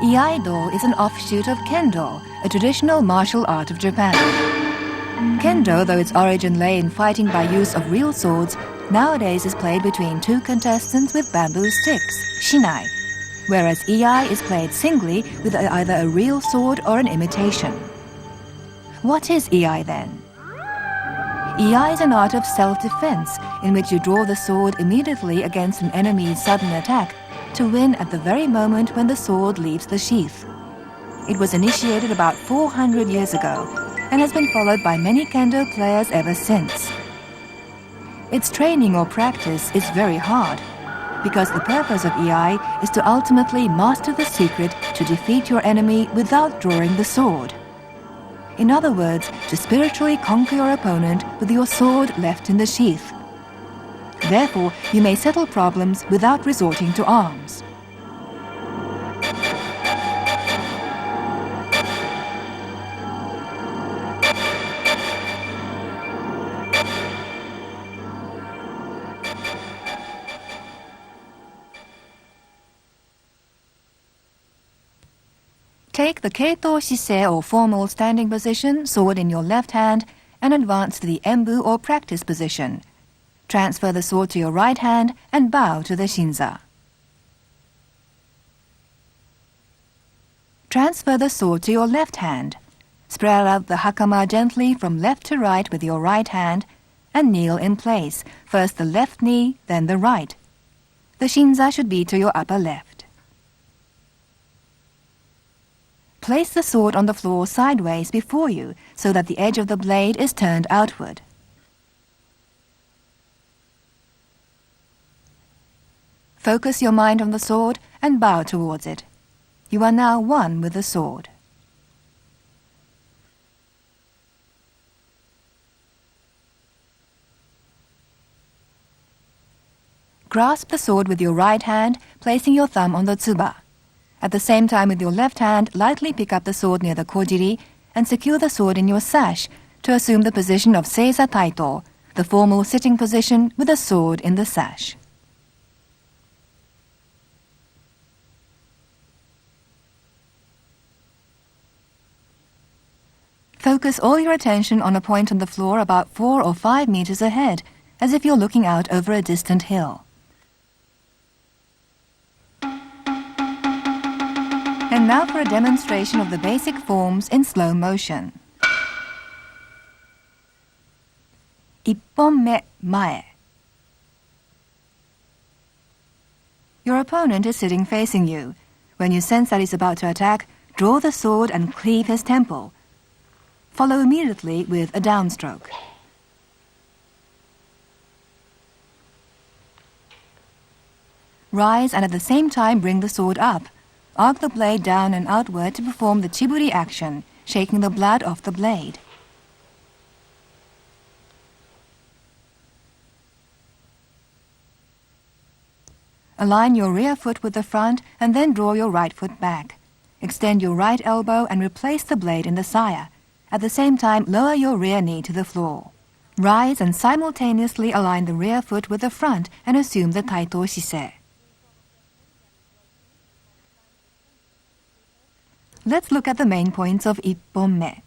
Iaido is an offshoot of kendo, a traditional martial art of Japan. Kendo, though its origin lay in fighting by use of real swords, nowadays is played between two contestants with bamboo sticks, shinai, whereas iai is played singly with either a real sword or an imitation. What is iai then? Iai is an art of self-defense in which you draw the sword immediately against an enemy's sudden attack to win at the very moment when the sword leaves the sheath. It was initiated about 400 years ago and has been followed by many kendo players ever since. Its training or practice is very hard because the purpose of iai is to ultimately master the secret to defeat your enemy without drawing the sword. In other words, to spiritually conquer your opponent with your sword left in the sheath. Therefore, you may settle problems without resorting to arms. Take the keito shisei or formal standing position, sword in your left hand, and advance to the embu or practice position. Transfer the sword to your right hand and bow to the shinza. Transfer the sword to your left hand. Spread out the hakama gently from left to right with your right hand and kneel in place, first the left knee, then the right. The shinza should be to your upper left. Place the sword on the floor sideways before you so that the edge of the blade is turned outward. Focus your mind on the sword and bow towards it. You are now one with the sword. Grasp the sword with your right hand, placing your thumb on the tsuba. At the same time with your left hand, lightly pick up the sword near the kojiri and secure the sword in your sash to assume the position of seiza taito, the formal sitting position with the sword in the sash. Focus all your attention on a point on the floor about 4 or 5 meters ahead, as if you're looking out over a distant hill. And now for a demonstration of the basic forms in slow motion. 1本目、前. Your opponent is sitting facing you. When you sense that he's about to attack, draw the sword and cleave his temple. Follow immediately with a downstroke. Rise and at the same time bring the sword up. Arc the blade down and outward to perform the chiburi action, shaking the blood off the blade. Align your rear foot with the front and then draw your right foot back. Extend your right elbow and replace the blade in the saya. At the same time, lower your rear knee to the floor. Rise and simultaneously align the rear foot with the front and assume the taito shisei. Let's look at the main points of 1本目.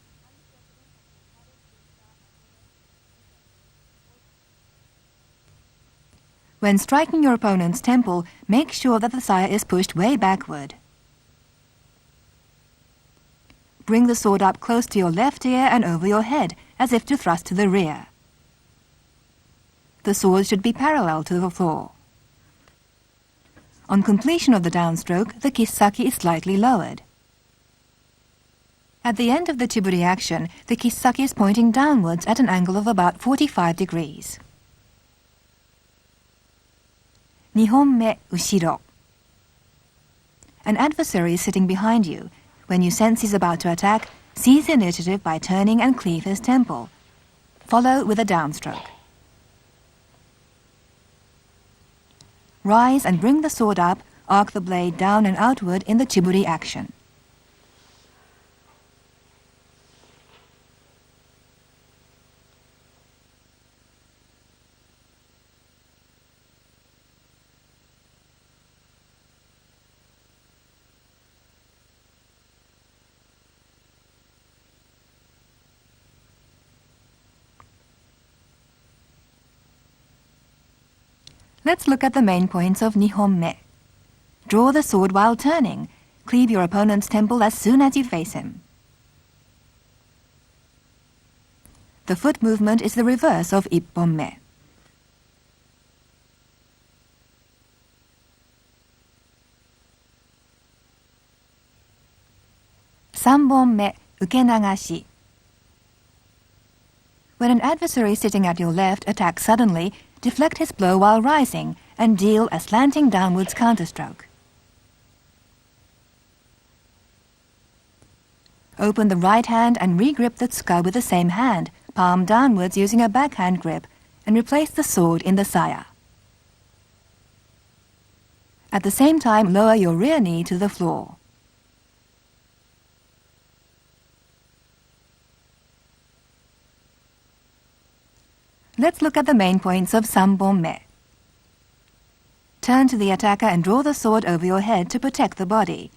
When striking your opponent's temple, make sure that the saya is pushed way backward. Bring the sword up close to your left ear and over your head, as if to thrust to the rear. The sword should be parallel to the floor. On completion of the downstroke, the kissaki is slightly lowered. At the end of the chiburi action, the kissaki is pointing downwards at an angle of about 45 degrees. 2本目、後ろ. An adversary is sitting behind you. When you sense he's about to attack, seize the initiative by turning and cleave his temple. Follow with a downstroke. Rise and bring the sword up, arc the blade down and outward in the chiburi action. Let's look at the main points of Nihonme. Draw the sword while turning. Cleave your opponent's temple as soon as you face him. The foot movement is the reverse of Ipponme. Sanbonme, ukenagashi. When an adversary sitting at your left attacks suddenly, deflect his blow while rising and deal a slanting downwards counterstroke. Open the right hand and re-grip the tsuka with the same hand, palm downwards using a backhand grip, and replace the sword in the saya. At the same time, lower your rear knee to the floor. Let's look at the main points of Sanbonme. Turn to the attacker and draw the sword over your head to protect the body.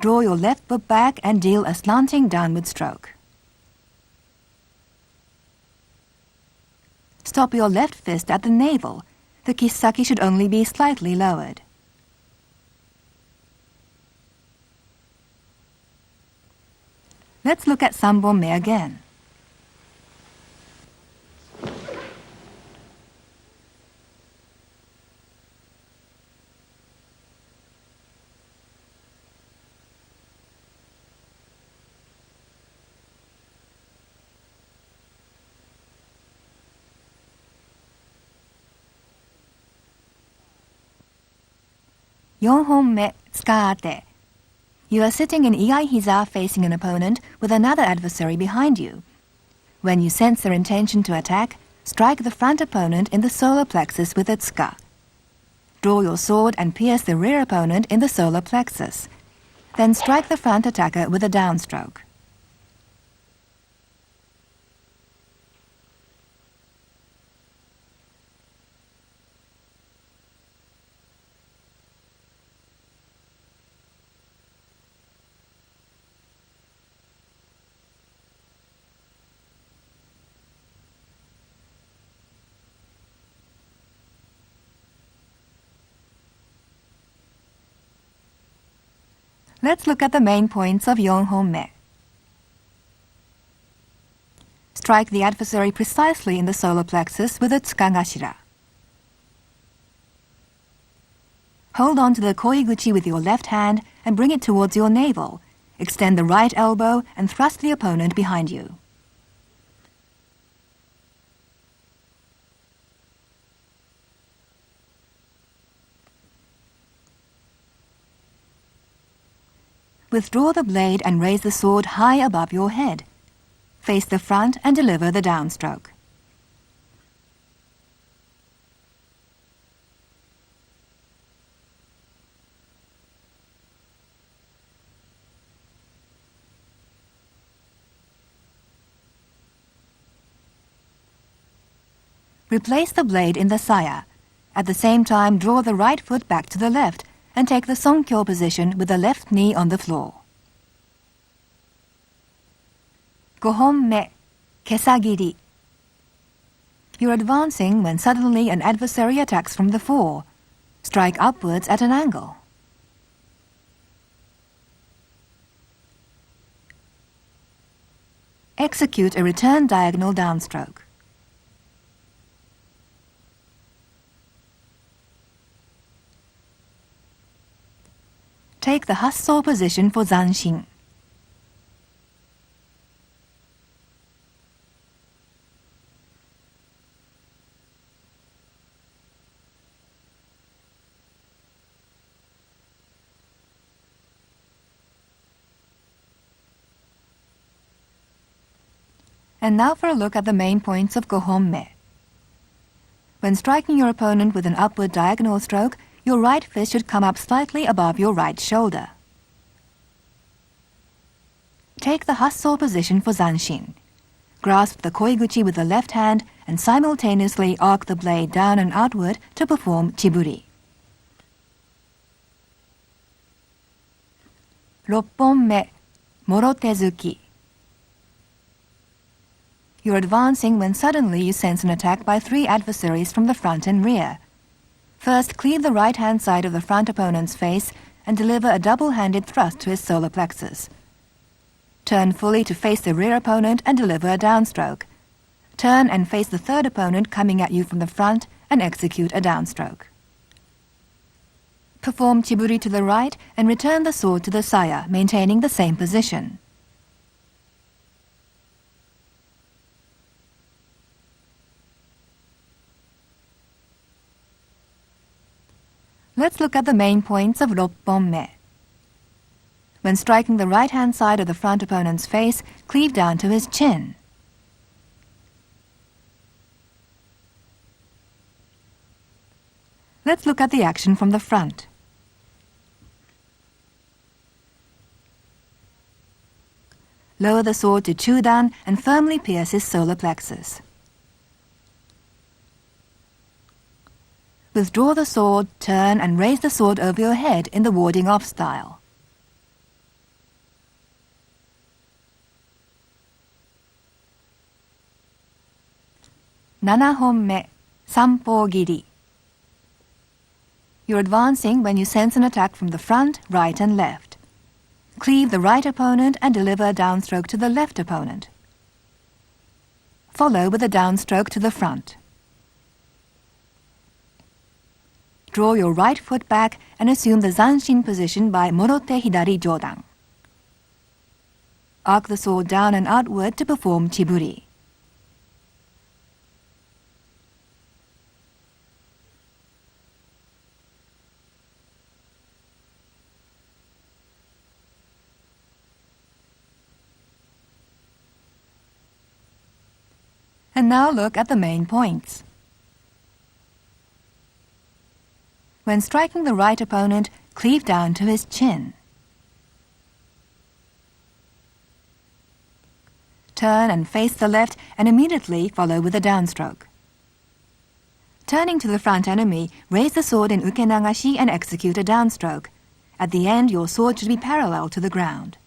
Draw your left foot back and deal a slanting downward stroke. Stop your left fist at the navel. The kisaki should only be slightly lowered. Let's look at Sanbonme again. Yonhonme, tsuka-ate. You are sitting in iai facing an opponent with another adversary behind you. When you sense their intention to attack, strike the front opponent in the solar plexus with a tsuka. Draw your sword and pierce the rear opponent in the solar plexus. Then strike the front attacker with a downstroke. Let's look at the main points of Yonhonme. Strike the adversary precisely in the solar plexus with a tsukagashira. Hold on to the koiguchi with your left hand and bring it towards your navel. Extend the right elbow and thrust the opponent behind you. Withdraw the blade and raise the sword high above your head. Face the front and deliver the downstroke. Replace the blade in the saya. At the same time, draw the right foot back to the left and take the sonkyo position with the left knee on the floor. Gohonme, kesagiri. You're advancing when suddenly an adversary attacks from the fore. Strike upwards at an angle. Execute a return diagonal downstroke. Take the hasso position for zanshin. And now for a look at the main points of Gohonme. When striking your opponent with an upward diagonal stroke, your right fist should come up slightly above your right shoulder. Take the hasso position for zanshin. Grasp the koiguchi with the left hand and simultaneously arc the blade down and outward to perform chiburi. 6本目、もろ手突き。You're advancing when suddenly you sense an attack by 3 adversaries from the front and rear. First, cleave the right-hand side of the front opponent's face and deliver a double-handed thrust to his solar plexus. Turn fully to face the rear opponent and deliver a downstroke. Turn and face the third opponent coming at you from the front and execute a downstroke. Perform chiburi to the right and return the sword to the saya, maintaining the same position. Let's look at the main points of ropponme. When striking the right-hand side of the front opponent's face, cleave down to his chin. Let's look at the action from the front. Lower the sword to chudan and firmly pierce his solar plexus. Withdraw the sword, turn and raise the sword over your head in the warding off style. Nanahonme, sanpou giri. You're advancing when you sense an attack from the front, right and left. Cleave the right opponent and deliver a downstroke to the left opponent. Follow with a downstroke to the front. Draw your right foot back and assume the zanshin position by morote hidari jodan. Arc the sword down and outward to perform chiburi. And now look at the main points. When striking the right opponent, cleave down to his chin. Turn and face the left and immediately follow with a downstroke. Turning to the front enemy, raise the sword in ukenagashi and execute a downstroke. At the end, your sword should be parallel to the ground.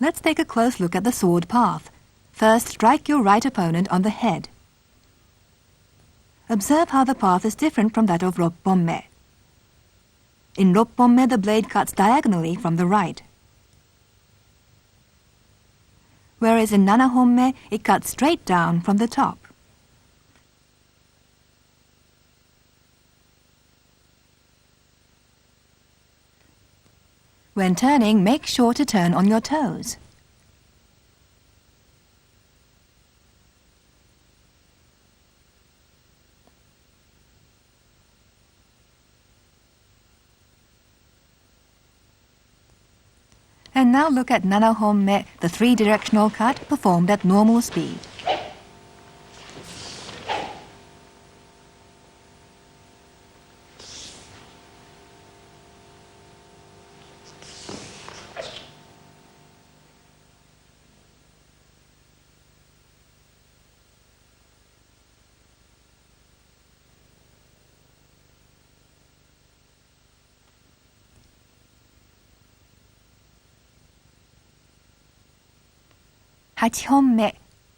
Let's take a close look at the sword path. First, strike your right opponent on the head. Observe how the path is different from that of ropponme. In ropponme, the blade cuts diagonally from the right, whereas in nanahonme, it cuts straight down from the top. When turning, make sure to turn on your toes. And now look at nanahonme, the 3-directional cut performed at normal speed. Hachihonme,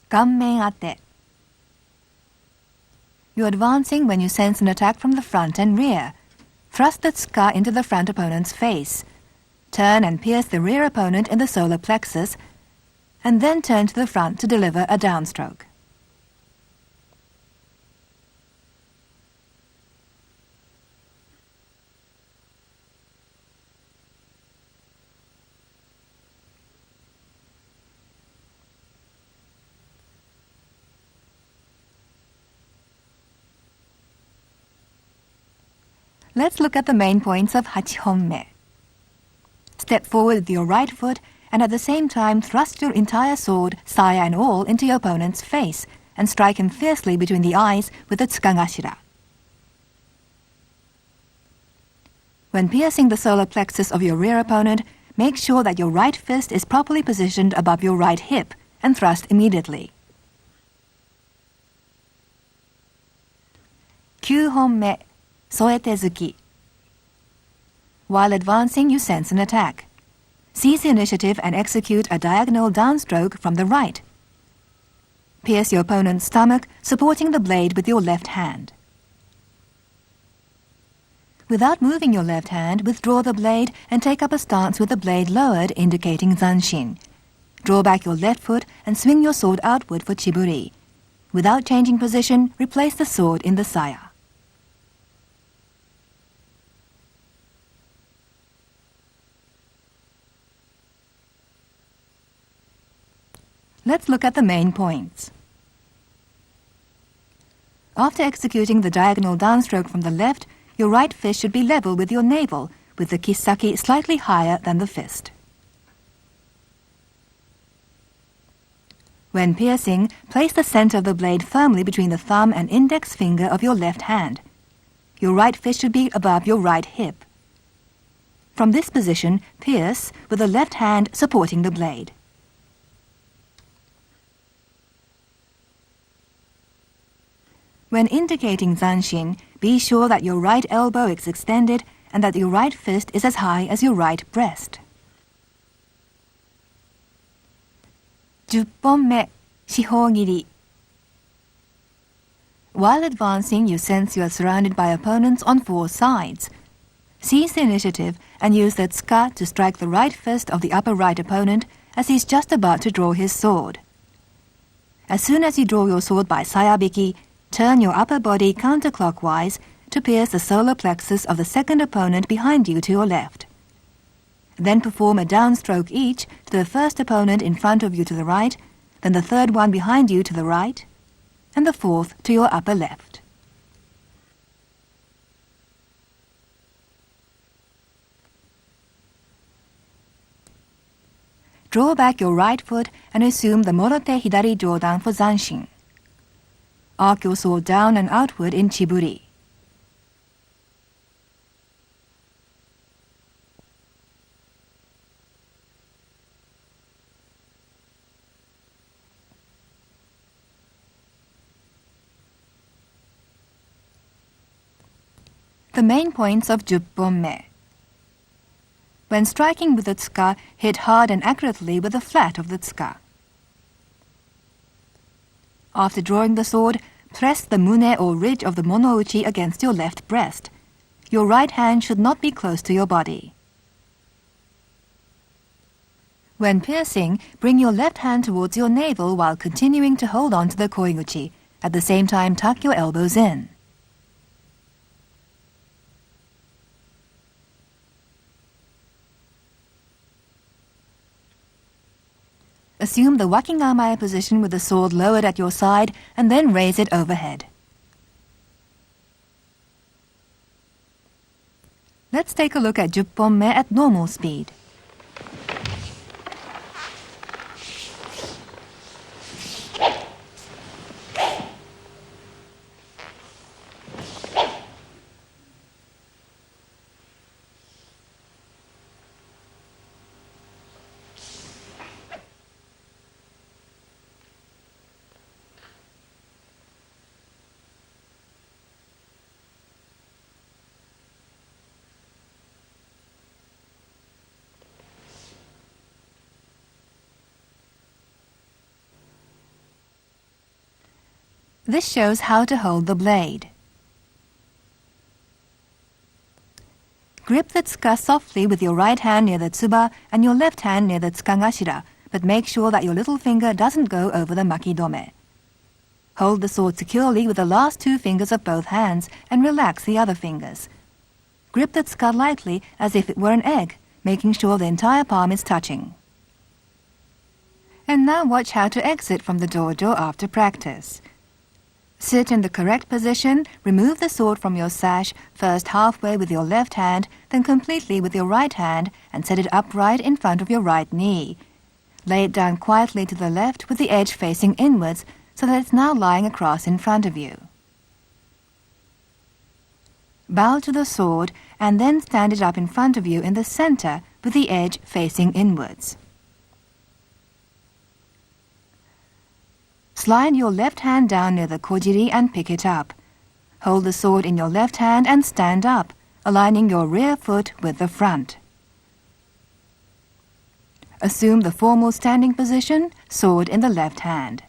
ganmen ate. You're advancing when you sense an attack from the front and rear. Thrust the tsuka into the front opponent's face. Turn and pierce the rear opponent in the solar plexus, and then turn to the front to deliver a downstroke. Let's look at the main points of hachihonme. Step forward with your right foot and at the same time thrust your entire sword, saya and all, into your opponent's face and strike him fiercely between the eyes with the tsukagashira. When piercing the solar plexus of your rear opponent, make sure that your right fist is properly positioned above your right hip and thrust immediately. 9本目 Soete zuki. While advancing, you sense an attack. seize the initiative and execute a diagonal downstroke from the right. Pierce your opponent's stomach, supporting the blade with your left hand. Without moving your left hand, withdraw the blade and take up a stance with the blade lowered, indicating zanshin. Draw back your left foot and swing your sword outward for chiburi. Without changing position, replace the sword in the saya. Let's look at the main points. After executing the diagonal downstroke from the left, your right fist should be level with your navel, with the kisaki slightly higher than the fist. When piercing, place the center of the blade firmly between the thumb and index finger of your left hand. Your right fist should be above your right hip. From this position, pierce with the left hand supporting the blade. When indicating zanshin, be sure that your right elbow is extended and that your right fist is as high as your right breast. 10本目、四方切り. While advancing, you sense you are surrounded by opponents on 4 sides. Seize the initiative and use the tsuka to strike the right fist of the upper right opponent as he's just about to draw his sword. As soon as you draw your sword by sayabiki, turn your upper body counterclockwise to pierce the solar plexus of the second opponent behind you to your left. Then perform a downstroke each to the first opponent in front of you to the right, then the third one behind you to the right, and the fourth to your upper left. Draw back your right foot and assume the morote hidari jodan for zanshin. Arc your sword down and outward in chiburi. The main points of 10本目. When striking with the tsuka, hit hard and accurately with the flat of the tsuka. After drawing the sword, press the mune or ridge of the monouchi against your left breast. Your right hand should not be close to your body. When piercing, bring your left hand towards your navel while continuing to hold on to the koiguchi. At the same time, tuck your elbows in. Assume the wakigamae position with the sword lowered at your side and then raise it overhead. Let's take a look at 10本目 at normal speed. This shows how to hold the blade. Grip the tsuka softly with your right hand near the tsuba and your left hand near the tsukagashira, but make sure that your little finger doesn't go over the makidome. Hold the sword securely with the last 2 fingers of both hands and relax the other fingers. Grip the tsuka lightly as if it were an egg, making sure the entire palm is touching. And now watch how to exit from the dojo after practice. Sit in the correct position, remove the sword from your sash, first halfway with your left hand, then completely with your right hand, and set it upright in front of your right knee. Lay it down quietly to the left with the edge facing inwards so that it's now lying across in front of you. Bow to the sword and then stand it up in front of you in the center with the edge facing inwards. Slide your left hand down near the kojiri and pick it up. Hold the sword in your left hand and stand up, aligning your rear foot with the front. Assume the formal standing position, sword in the left hand.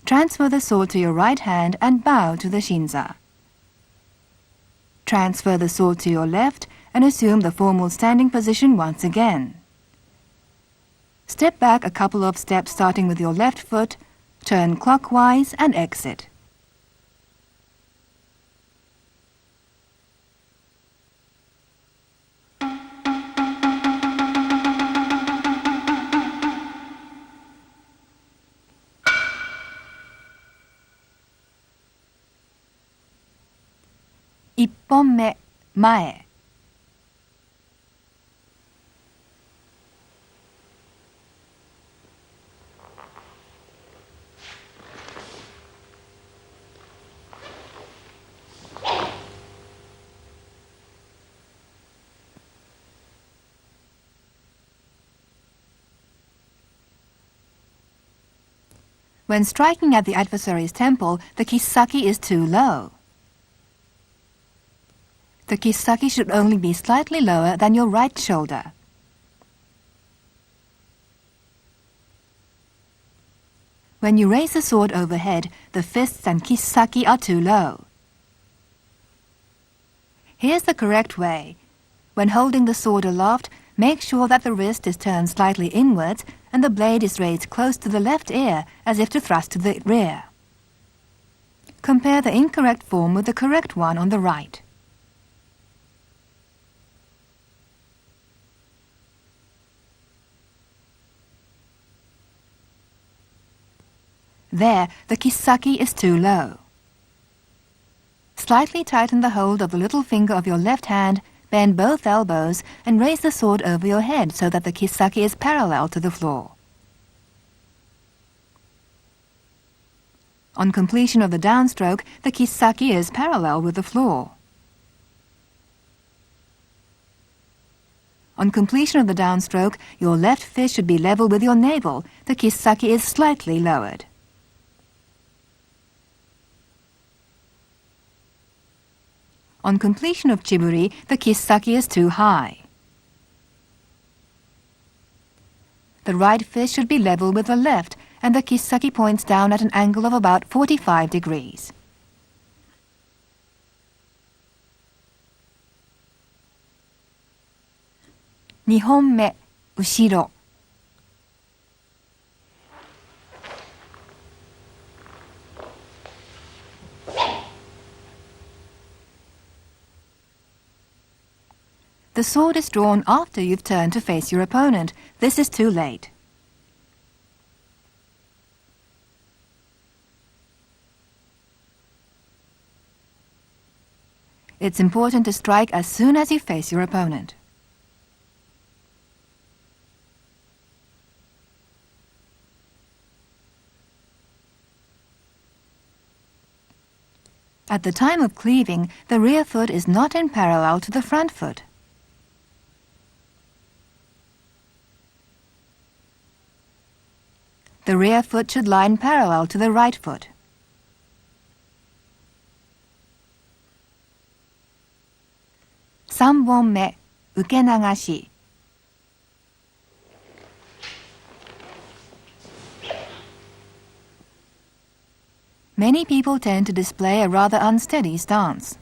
Transfer the sword to your right hand and bow to the shinza. Transfer the sword to your left and assume the formal standing position once again. Step back a couple of steps starting with your left foot, turn clockwise and exit. "1本目, 前." When striking at the adversary's temple, the kisaki is too low. The kisaki should only be slightly lower than your right shoulder. When you raise the sword overhead, the fists and kisaki are too low. Here's the correct way. When holding the sword aloft, make sure that the wrist is turned slightly inwards and the blade is raised close to the left ear as if to thrust to the rear. Compare the incorrect form with the correct one on the right. There, the kisaki is too low. Slightly tighten the hold of the little finger of your left hand, bend both elbows, and raise the sword over your head so that the kisaki is parallel to the floor. On completion of the downstroke, the kisaki is parallel with the floor. On completion of the downstroke, your left fist should be level with your navel. The kisaki is slightly lowered. On completion of chiburi, the kisaki is too high. The right fist should be level with the left, and the kisaki points down at an angle of about 45 degrees. "2本目, 後ろ." The sword is drawn after you've turned to face your opponent. This is too late. It's important to strike as soon as you face your opponent. At the time of cleaving, the rear foot is not in parallel to the front foot. The rear foot should line parallel to the right foot. "3本目, 受け流し." Many people tend to display a rather unsteady stance.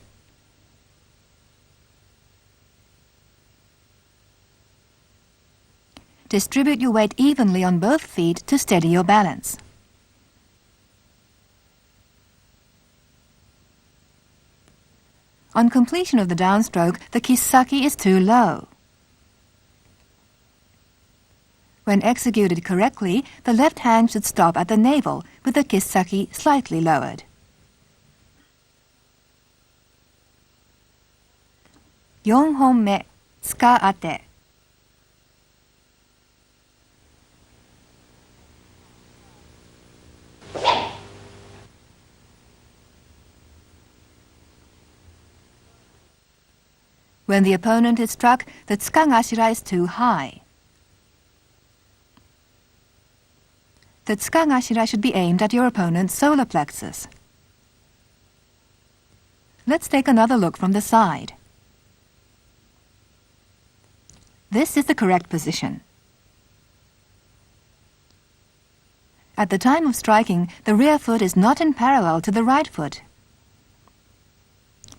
Distribute your weight evenly on both feet to steady your balance. On completion of the downstroke, the kisaki is too low. When executed correctly, the left hand should stop at the navel, with the kisaki slightly lowered. 4本目, 塚当て. When the opponent is struck, the tsukagashira is too high. The tsukagashira should be aimed at your opponent's solar plexus. Let's take another look from the side. This is the correct position. At the time of striking, the rear foot is not in parallel to the right foot.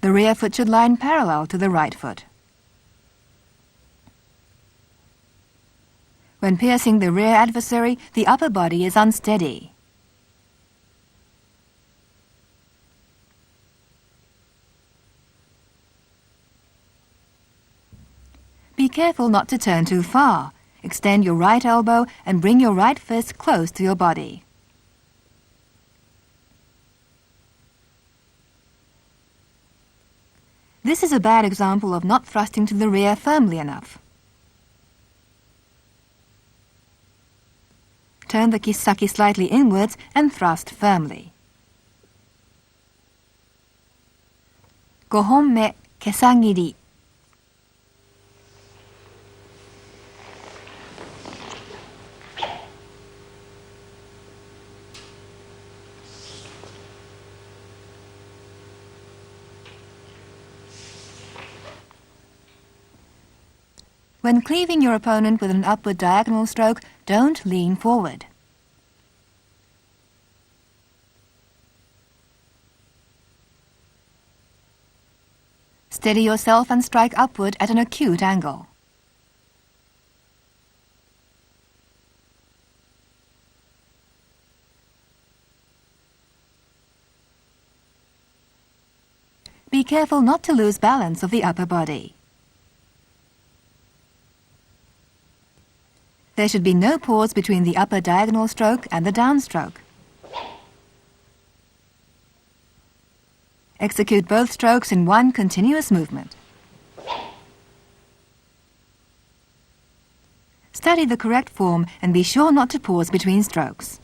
The rear foot should lie in parallel to the right foot. When piercing the rear adversary, the upper body is unsteady. Be careful not to turn too far. Extend your right elbow and bring your right fist close to your body. This is a bad example of not thrusting to the rear firmly enough. Turn the kisaki slightly inwards and thrust firmly. 5本目、けさ切り。When cleaving your opponent with an upward diagonal stroke, don't lean forward. Steady yourself and strike upward at an acute angle. Be careful not to lose balance of the upper body. There should be no pause between the upper diagonal stroke and the downstroke. Execute both strokes in one continuous movement. Study the correct form and be sure not to pause between strokes.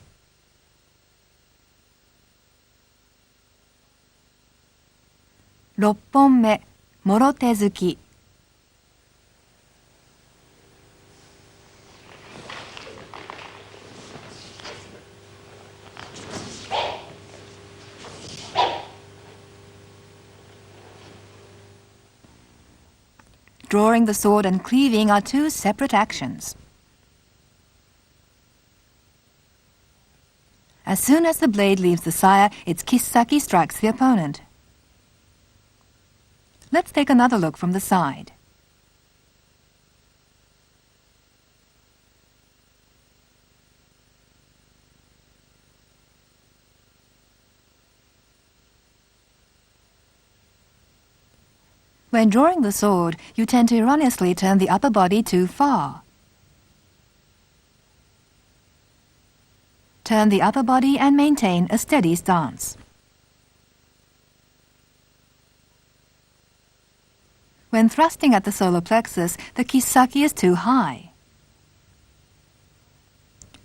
"6本目、もろ手突き」。Drawing the sword and cleaving are two separate actions. As soon as the blade leaves the saya, its kisaki strikes the opponent. Let's take another look from the side. When drawing the sword, you tend to erroneously turn the upper body too far. Turn the upper body and maintain a steady stance. When thrusting at the solar plexus, the kisaki is too high.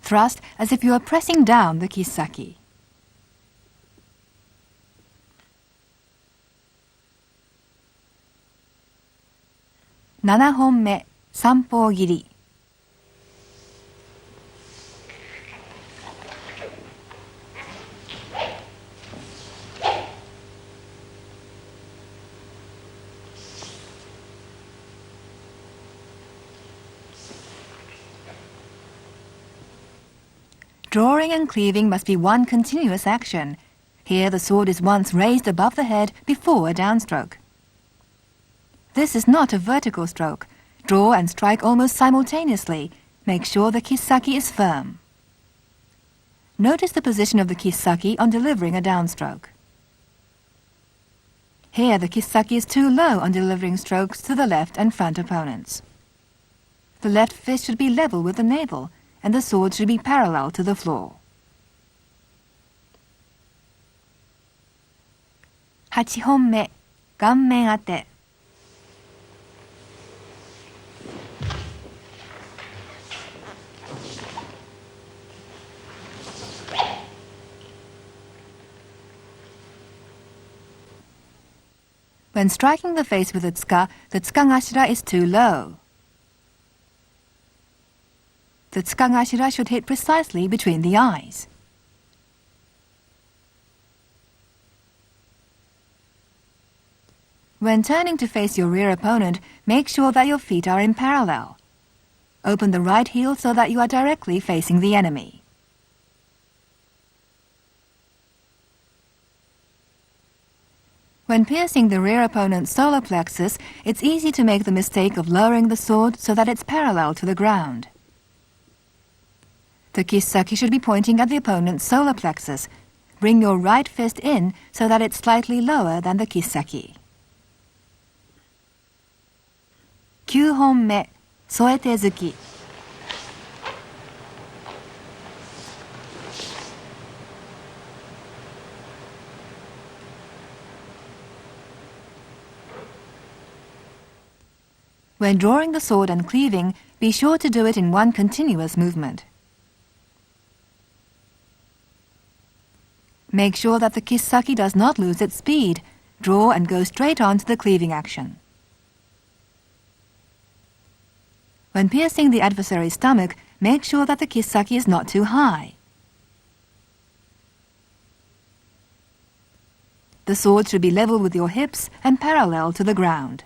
Thrust as if you are pressing down the kisaki. "7本目、三方切り」。Drawing and cleaving must be one continuous action. Here the sword is once raised above the head before a downstroke. This is not a vertical stroke. Draw and strike almost simultaneously. Make sure the kisaki is firm. Notice the position of the kisaki on delivering a downstroke. Here the kisaki is too low on delivering strokes to the left and front opponents. The left fist should be level with the navel, and the sword should be parallel to the floor. 8本目、顔面当て。When striking the face with the tsukagashira is too low. The tsukagashira should hit precisely between the eyes. When turning to face your rear opponent, make sure that your feet are in parallel. Open the right heel so that you are directly facing the enemy. When piercing the rear opponent's solar plexus, it's easy to make the mistake of lowering the sword so that it's parallel to the ground. The kisaki should be pointing at the opponent's solar plexus. Bring your right fist in so that it's slightly lower than the kisaki. 9本目、添え手突き。When drawing the sword and cleaving, be sure to do it in one continuous movement. Make sure that the kisaki does not lose its speed. Draw and go straight on to the cleaving action. When piercing the adversary's stomach, make sure that the kisaki is not too high. The sword should be level with your hips and parallel to the ground.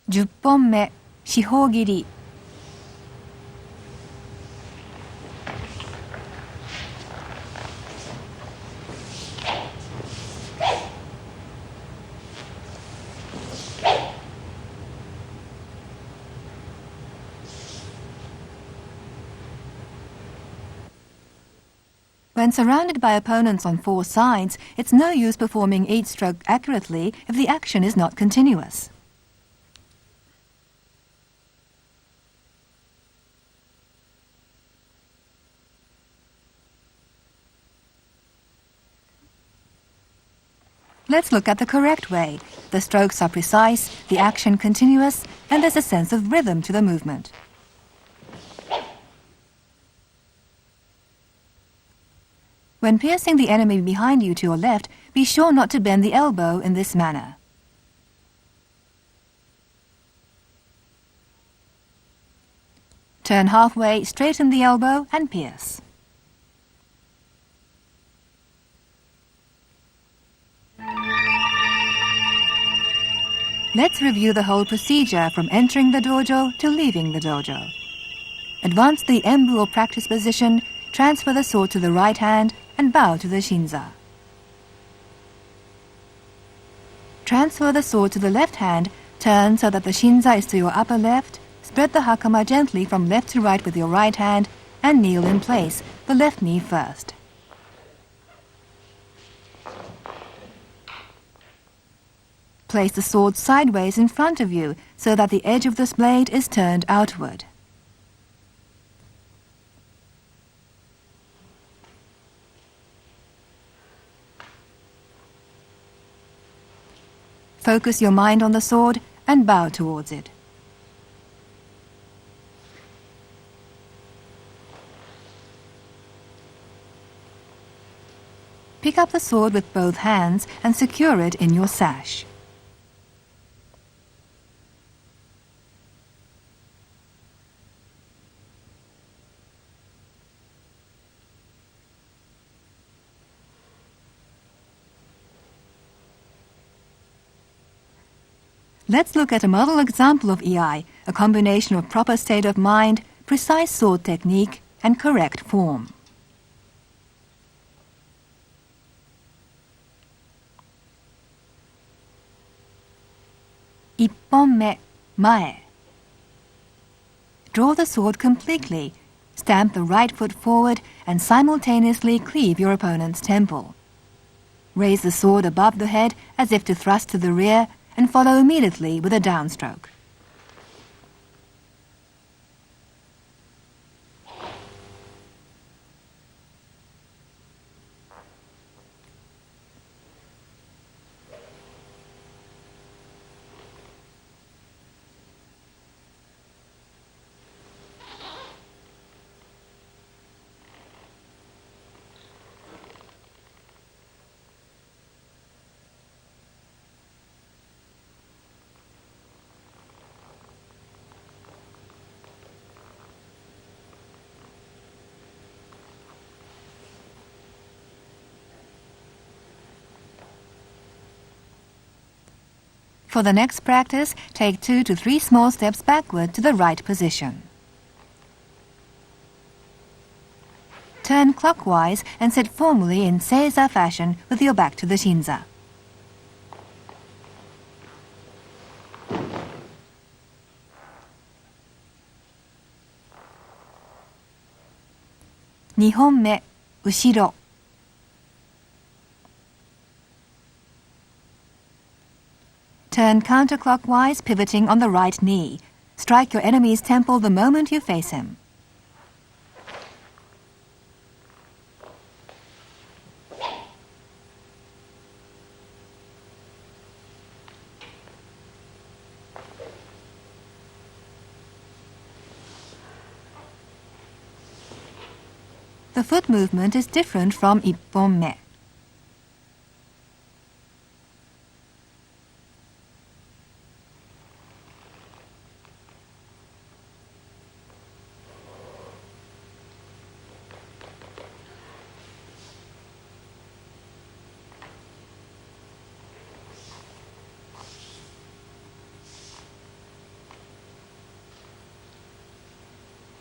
10本目、四方切り。When surrounded by opponents on 4 sides, it's no use performing each stroke accurately if the action is not continuous. Let's look at the correct way. The strokes are precise, the action continuous, and there's a sense of rhythm to the movement. When piercing the enemy behind you to your left, be sure not to bend the elbow in this manner. Turn halfway, straighten the elbow, and pierce. Let's review the whole procedure from entering the dojo to leaving the dojo. Advance the embu or practice position, transfer the sword to the right hand, and bow to the shinza. Transfer the sword to the left hand, turn so that the shinza is to your upper left, spread the hakama gently from left to right with your right hand, and kneel in place, the left knee first. Place the sword sideways in front of you so that the edge of this blade is turned outward. Focus your mind on the sword and bow towards it. Pick up the sword with both hands and secure it in your sash. Let's look at a model example of Iai, a combination of proper state of mind, precise sword technique, and correct form. Ippon me, mae. Draw the sword completely. Stamp the right foot forward and simultaneously cleave your opponent's temple. Raise the sword above the head as if to thrust to the rear, and follow immediately with a downstroke. For the next practice, take 2 to 3 small steps backward to the right position. Turn clockwise and sit formally in seiza fashion with your back to the shinza. Nihonme, ushiro. Turn counterclockwise, pivoting on the right knee. Strike your enemy's temple the moment you face him. The foot movement is different from ippon-me.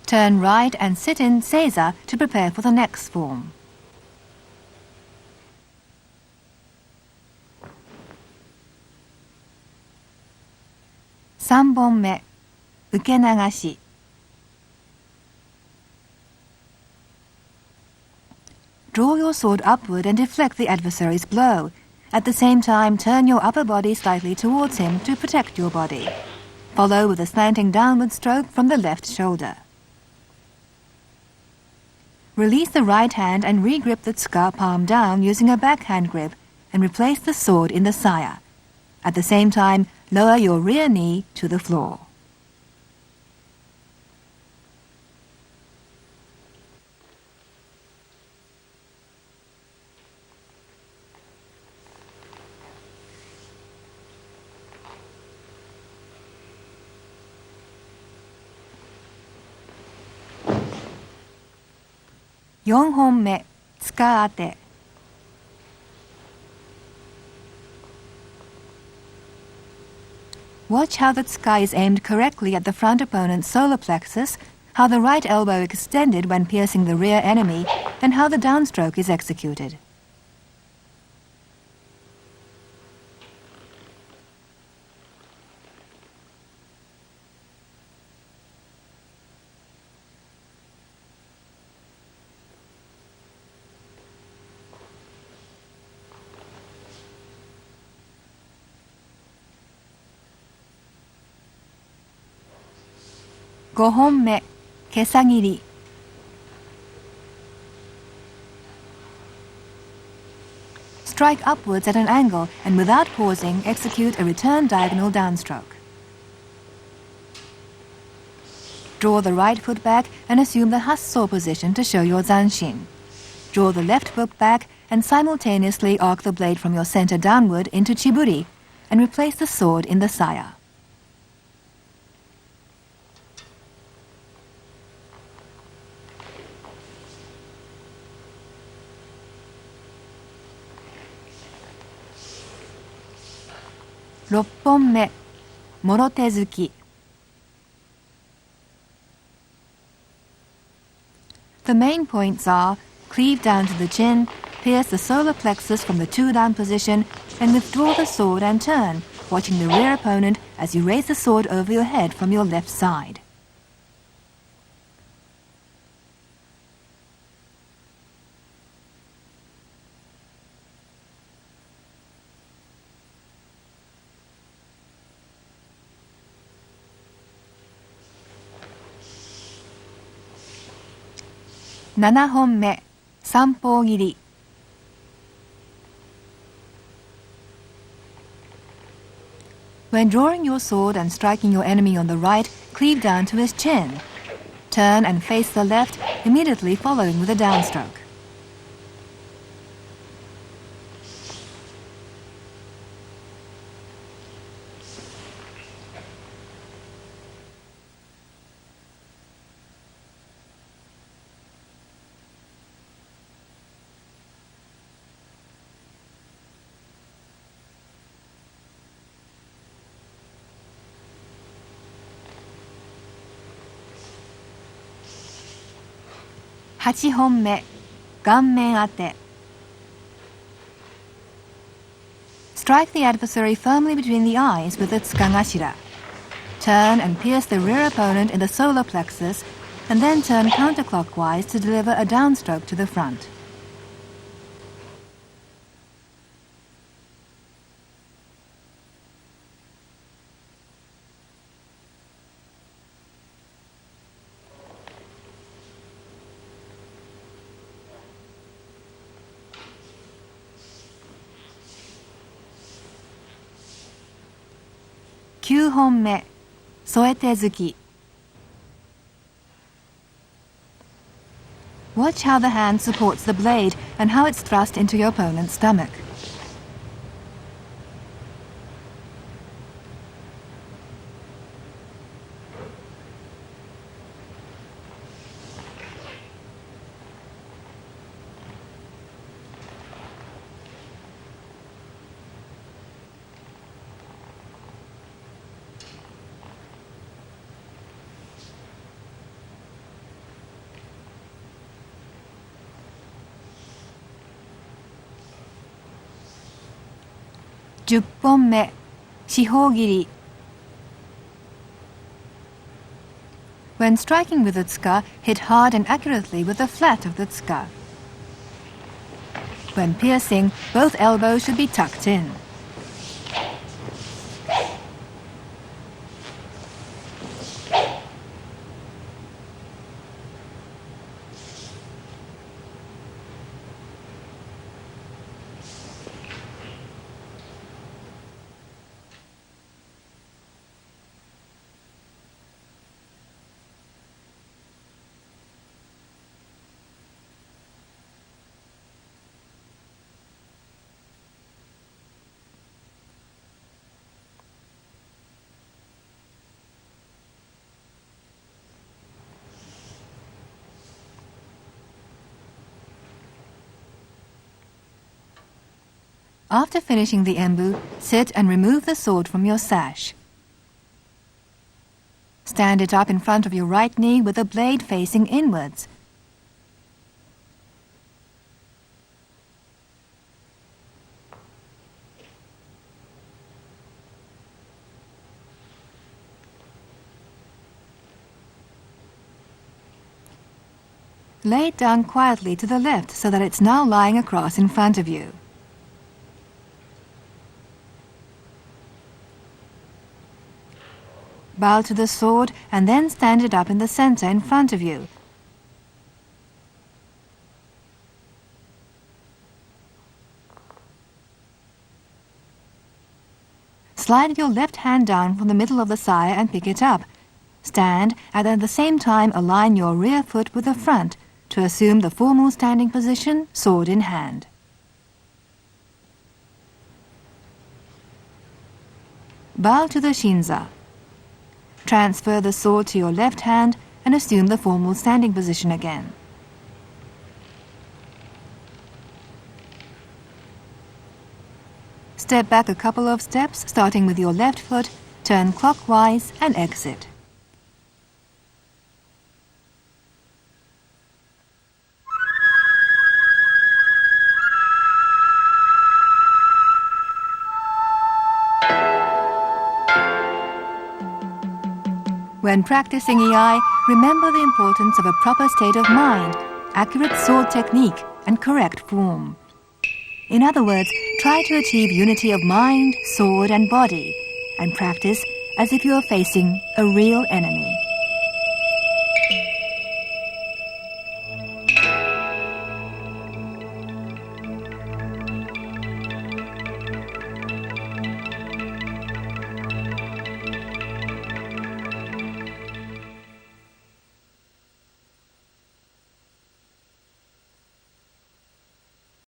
Turn right and sit in seiza to prepare for the next form. Sanbonme, ukenagashi. Draw your sword upward and deflect the adversary's blow. At the same time, turn your upper body slightly towards him to protect your body. Follow with a slanting downward stroke from the left shoulder. Release the right hand and re-grip the tsuka palm down using a backhand grip and replace the sword in the saya. At the same time, lower your rear knee to the floor. Yonhonme, tsuka-ate. Watch how the tsuka is aimed correctly at the front opponent's solar plexus, how the right elbow extended when piercing the rear enemy, and how the downstroke is executed. Gohonme, kesagiri. Strike upwards at an angle and without pausing, execute a return diagonal downstroke. Draw the right foot back and assume the hasso position to show your zanshin. Draw the left foot back and simultaneously arc the blade from your center downward into chiburi and replace the sword in the saya. Ropponme, morotezuki. The main points are cleave down to the chin, pierce the solar plexus from the two-down position, and withdraw the sword and turn, watching the rear opponent as you raise the sword over your head from your left side. Nanahonme, sanpogiri. When drawing your sword and striking your enemy on the right, cleave down to his chin. Turn and face the left, immediately following with a downstroke. Hachihonme, ganmen ate. Strike the adversary firmly between the eyes with the tsukagashira. Turn and pierce the rear opponent in the solar plexus, and then turn counterclockwise to deliver a downstroke to the front. Kyū honme, soete zuki. Watch how the hand supports the blade and how it's thrust into your opponent's stomach. Juppon-me, shihōgiri. When striking with the tsuka, hit hard and accurately with the flat of the tsuka. When piercing, both elbows should be tucked in. After finishing the embu, sit and remove the sword from your sash. Stand it up in front of your right knee with the blade facing inwards. Lay it down quietly to the left so that it's now lying across in front of you. Bow to the sword and then stand it up in the center in front of you. Slide your left hand down from the middle of the saya and pick it up. Stand and at the same time align your rear foot with the front to assume the formal standing position, sword in hand. Bow to the shinza. Transfer the sword to your left hand and assume the formal standing position again. Step back a couple of steps, starting with your left foot, turn clockwise and exit. When practicing iai, remember the importance of a proper state of mind, accurate sword technique, and correct form. In other words, try to achieve unity of mind, sword, and body, and practice as if you are facing a real enemy.